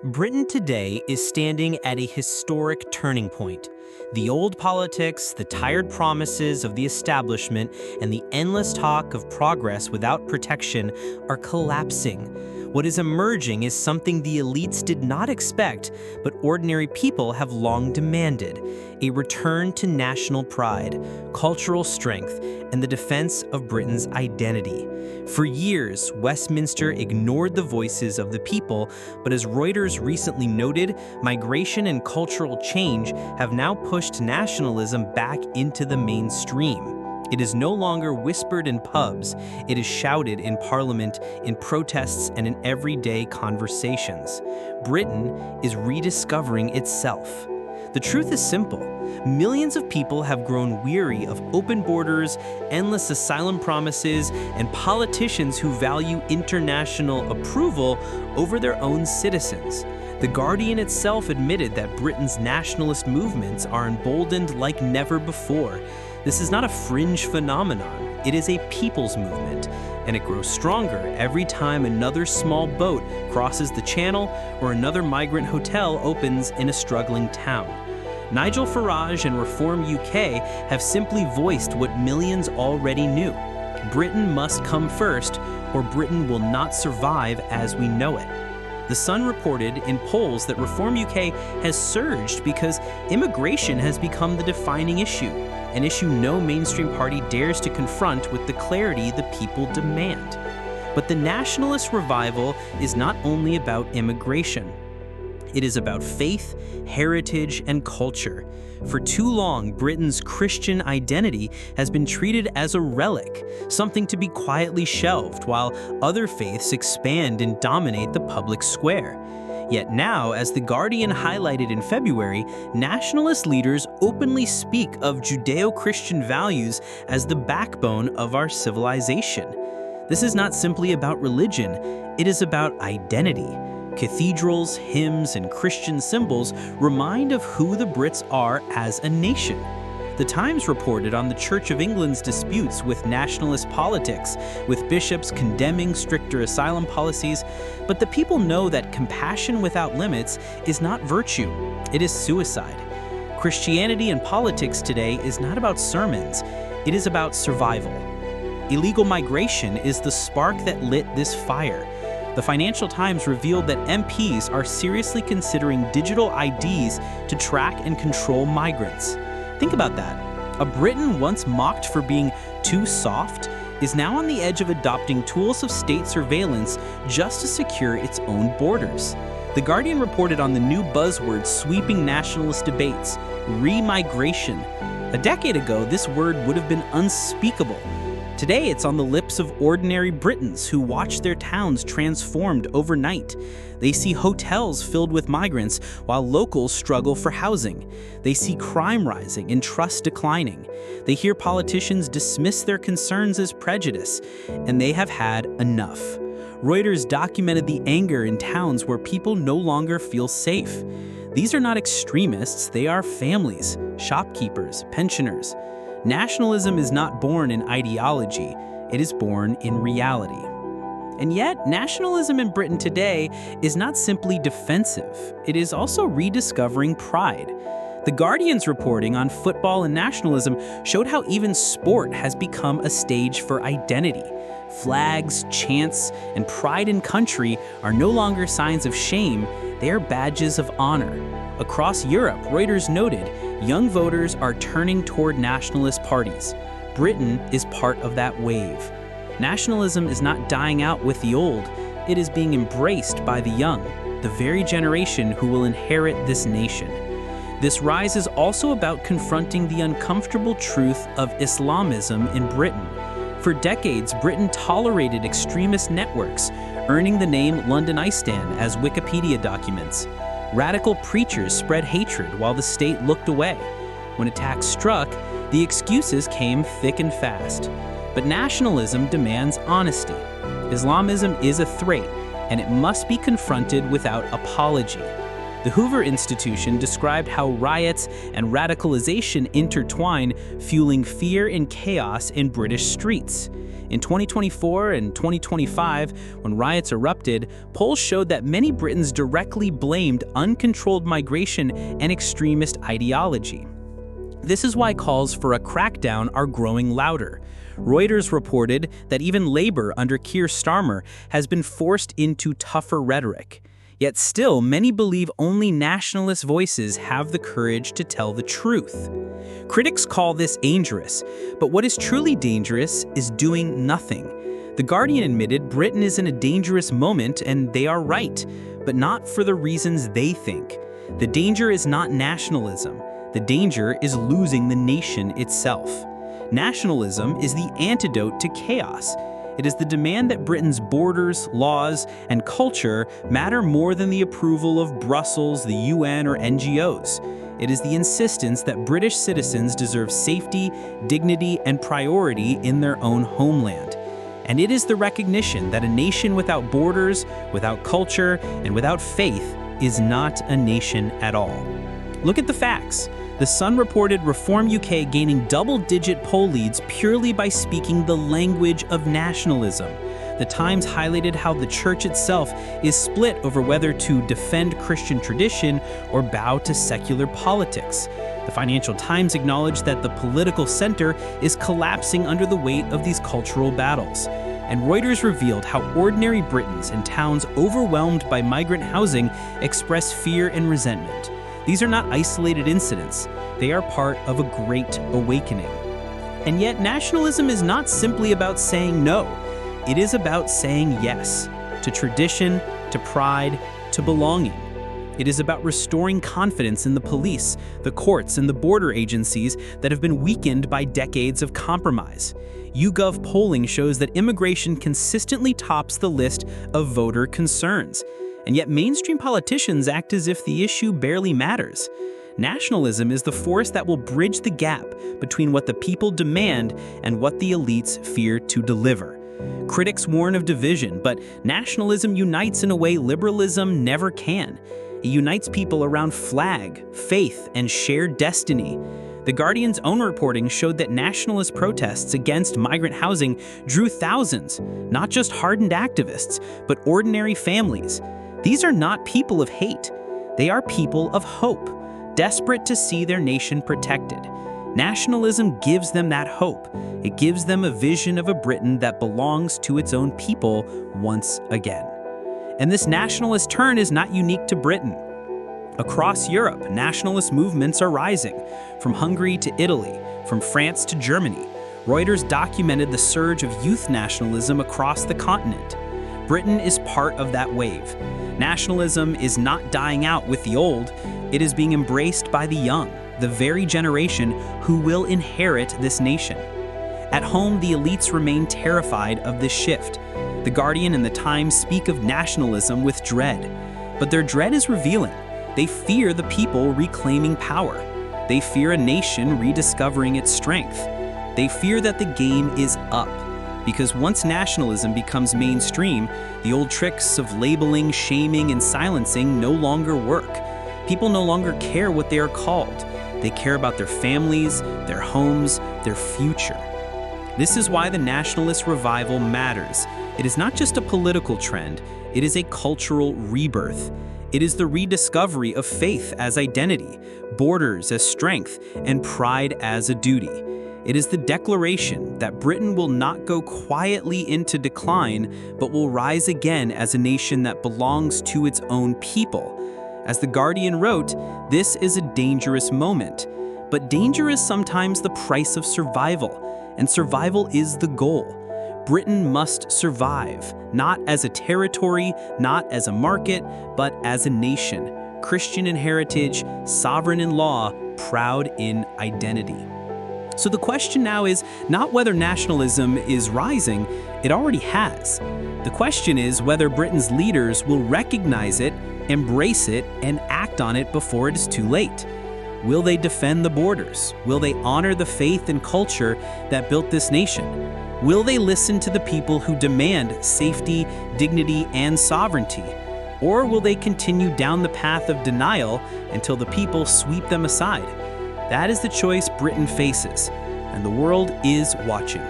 Britain today is standing at a historic turning point. The old politics, the tired promises of the establishment, and the endless talk of progress without protection are collapsing. What is emerging is something the elites did not expect, but ordinary people have long demanded: a return to national pride, cultural strength, and the defense of Britain's identity. For years, Westminster ignored the voices of the people, but as Reuters recently noted, migration and cultural change have now pushed nationalism back into the mainstream. It is no longer whispered in pubs, it is shouted in Parliament, in protests, and in everyday conversations. Britain is rediscovering itself. The truth is simple. Millions of people have grown weary of open borders, endless asylum promises, and politicians who value international approval over their own citizens. The Guardian itself admitted that Britain's nationalist movements are emboldened like never before. This is not a fringe phenomenon, it is a people's movement, and it grows stronger every time another small boat crosses the channel or another migrant hotel opens in a struggling town. Nigel Farage and Reform UK have simply voiced what millions already knew. Britain must come first, or Britain will not survive as we know it. The Sun reported in polls that Reform UK has surged because immigration has become the defining issue, an issue no mainstream party dares to confront with the clarity the people demand. But the nationalist revival is not only about immigration. It is about faith, heritage, and culture. For too long, Britain's Christian identity has been treated as a relic, something to be quietly shelved, while other faiths expand and dominate the public square. Yet now, as The Guardian highlighted in February, nationalist leaders openly speak of Judeo-Christian values as the backbone of our civilization. This is not simply about religion, it is about identity. Cathedrals, hymns, and Christian symbols remind of who the Brits are as a nation. The Times reported on the Church of England's disputes with nationalist politics, with bishops condemning stricter asylum policies, but the people know that compassion without limits is not virtue, it is suicide. Christianity and politics today is not about sermons, it is about survival. Illegal migration is the spark that lit this fire. The Financial Times revealed that MPs are seriously considering digital IDs to track and control migrants. Think about that. A Britain once mocked for being too soft is now on the edge of adopting tools of state surveillance just to secure its own borders. The Guardian reported on the new buzzword sweeping nationalist debates: remigration. A decade ago, this word would have been unspeakable. Today, it's on the lips of ordinary Britons who watch their towns transformed overnight. They see hotels filled with migrants while locals struggle for housing. They see crime rising and trust declining. They hear politicians dismiss their concerns as prejudice, and they have had enough. Reuters documented the anger in towns where people no longer feel safe. These are not extremists, they are families, shopkeepers, pensioners. Nationalism is not born in ideology, it is born in reality. And yet, nationalism in Britain today is not simply defensive, it is also rediscovering pride. The Guardian's reporting on football and nationalism showed how even sport has become a stage for identity. Flags, chants, and pride in country are no longer signs of shame, they are badges of honor. Across Europe, Reuters noted, young voters are turning toward nationalist parties. Britain is part of that wave. Nationalism is not dying out with the old, it is being embraced by the young, the very generation who will inherit this nation. This rise is also about confronting the uncomfortable truth of Islamism in Britain. For decades, Britain tolerated extremist networks, earning the name London Iceland as Wikipedia documents. Radical preachers spread hatred while the state looked away. When attacks struck, the excuses came thick and fast. But nationalism demands honesty. Islamism is a threat, and it must be confronted without apology. The Hoover Institution described how riots and radicalization intertwine, fueling fear and chaos in British streets. In 2024 and 2025, when riots erupted, polls showed that many Britons directly blamed uncontrolled migration and extremist ideology. This is why calls for a crackdown are growing louder. Reuters reported that even Labour under Keir Starmer has been forced into tougher rhetoric. Yet still, many believe only nationalist voices have the courage to tell the truth. Critics call this dangerous, but what is truly dangerous is doing nothing. The Guardian admitted Britain is in a dangerous moment, and they are right, but not for the reasons they think. The danger is not nationalism. The danger is losing the nation itself. Nationalism is the antidote to chaos. It is the demand that Britain's borders, laws, and culture matter more than the approval of Brussels, the UN, or NGOs. It is the insistence that British citizens deserve safety, dignity, and priority in their own homeland. And it is the recognition that a nation without borders, without culture, and without faith is not a nation at all. Look at the facts. The Sun reported Reform UK gaining double-digit poll leads purely by speaking the language of nationalism. The Times highlighted how the church itself is split over whether to defend Christian tradition or bow to secular politics. The Financial Times acknowledged that the political center is collapsing under the weight of these cultural battles. And Reuters revealed how ordinary Britons in towns overwhelmed by migrant housing express fear and resentment. These are not isolated incidents. They are part of a great awakening. And yet, nationalism is not simply about saying no. It is about saying yes to tradition, to pride, to belonging. It is about restoring confidence in the police, the courts, and the border agencies that have been weakened by decades of compromise. YouGov polling shows that immigration consistently tops the list of voter concerns. And yet mainstream politicians act as if the issue barely matters. Nationalism is the force that will bridge the gap between what the people demand and what the elites fear to deliver. Critics warn of division, but nationalism unites in a way liberalism never can. It unites people around flag, faith, and shared destiny. The Guardian's own reporting showed that nationalist protests against migrant housing drew thousands, not just hardened activists, but ordinary families. These are not people of hate. They are people of hope, desperate to see their nation protected. Nationalism gives them that hope. It gives them a vision of a Britain that belongs to its own people once again. And this nationalist turn is not unique to Britain. Across Europe, nationalist movements are rising, from Hungary to Italy, from France to Germany. Reuters documented the surge of youth nationalism across the continent. Britain is part of that wave. Nationalism is not dying out with the old, it is being embraced by the young, the very generation who will inherit this nation. At home, the elites remain terrified of this shift. The Guardian and the Times speak of nationalism with dread, but their dread is revealing. They fear the people reclaiming power. They fear a nation rediscovering its strength. They fear that the game is up. Because once nationalism becomes mainstream, the old tricks of labeling, shaming, and silencing no longer work. People no longer care what they are called. They care about their families, their homes, their future. This is why the nationalist revival matters. It is not just a political trend, it is a cultural rebirth. It is the rediscovery of faith as identity, borders as strength, and pride as a duty. It is the declaration that Britain will not go quietly into decline, but will rise again as a nation that belongs to its own people. As The Guardian wrote, this is a dangerous moment. But danger is sometimes the price of survival, and survival is the goal. Britain must survive, not as a territory, not as a market, but as a nation, Christian in heritage, sovereign in law, proud in identity. So the question now is not whether nationalism is rising, it already has. The question is whether Britain's leaders will recognize it, embrace it, and act on it before it is too late. Will they defend the borders? Will they honor the faith and culture that built this nation? Will they listen to the people who demand safety, dignity, and sovereignty? Or will they continue down the path of denial until the people sweep them aside? That is the choice Britain faces, and the world is watching.